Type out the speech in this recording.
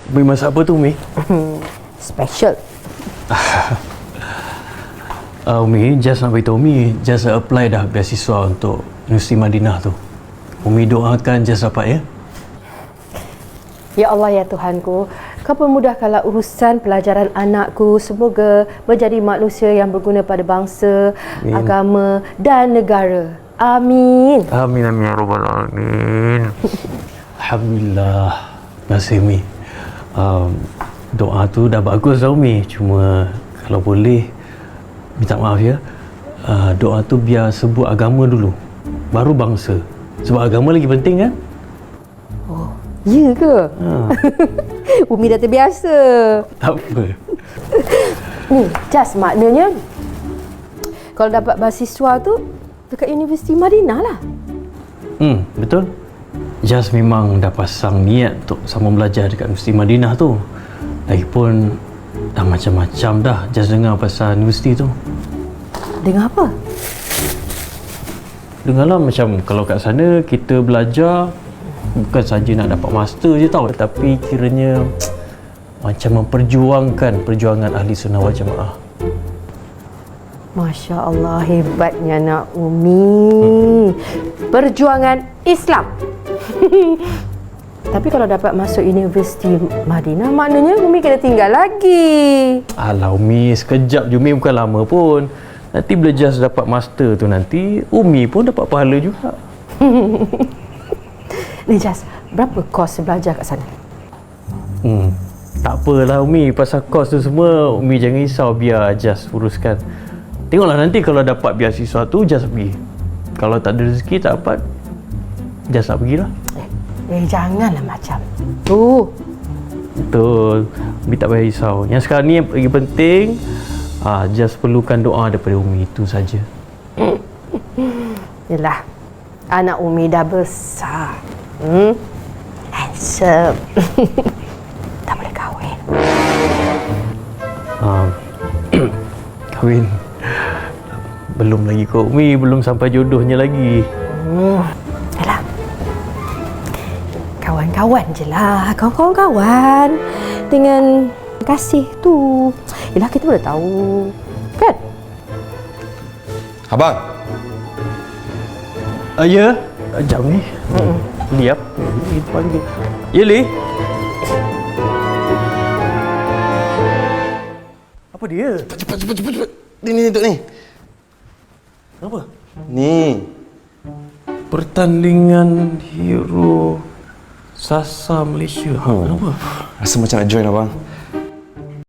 Umi masak apa tu, Umi? Special. Umi, Jas nak beritahu Umi, Jas apply dah beasiswa untuk Universiti Madinah tu. Umi doakan Jas dapat ya. Ya Allah, ya Tuhanku, Kau permudahkanlah urusan pelajaran anakku. Semoga menjadi manusia yang berguna pada bangsa, agama dan negara. Amin. Amin, amin ya rabbal alamin. Alhamdulillah. Terima kasih, Umi. Doa tu dah bagus dah, Umi. Cuma kalau boleh minta maaf ya, doa tu biar sebut agama dulu, baru bangsa. Sebab agama lagi penting kan? Oh, ya ke? Umi dah terbiasa. Tak apa. Ni, Jas, maknanya kalau dapat beasiswa tu dekat Universiti Madinah lah. Betul. Jas memang dah pasang niat untuk sama belajar dekat Universiti Madinah tu. Lagipun dah macam-macam dah Jas dengar pasal universiti tu. Dengar apa? Dengarlah macam kalau kat sana kita belajar bukan saja nak dapat master je tau, tapi kiranya macam memperjuangkan perjuangan ahli sunnah wal jamaah. Masya Allah, hebatnya anak Umi. Perjuangan Islam. Tapi kalau dapat masuk Universiti Madinah, maknanya Umi kena tinggal lagi. Alah Umi, sekejap je Umi, bukan lama pun. Nanti bila Jas dapat master tu nanti, Umi pun dapat pahala juga. Ni Jas, berapa kos belajar kat sana? Tak apalah Umi, pasal kos tu semua Umi jangan risau, biar Jas uruskan. Tengoklah nanti kalau dapat beasiswa tu Jas pergi. Kalau tak ada rezeki tak dapat, Jas tak pergilah. Janganlah macam tu. Betul, Umi tak payah risau. Yang sekarang ni yang lagi penting, Jas perlukan doa daripada Umi, itu saja. Yelah, anak Umi dah besar. Handsome. Tak boleh kahwin. Kahwin belum lagi kot Umi, belum sampai jodohnya lagi. Yalah, kawan-kawan je lah. Kawan-kawan dengan kasih tu. Yelah, kita boleh tahu kan? Abang. Ya, jap ni. Liap. Ni panggil. Ya, Li. Apa dia? Cepat. Ni duduk ni. Apa? Ni. Pertandingan hero Sasa Malaysia. Kenapa? Rasa macam nak join abang.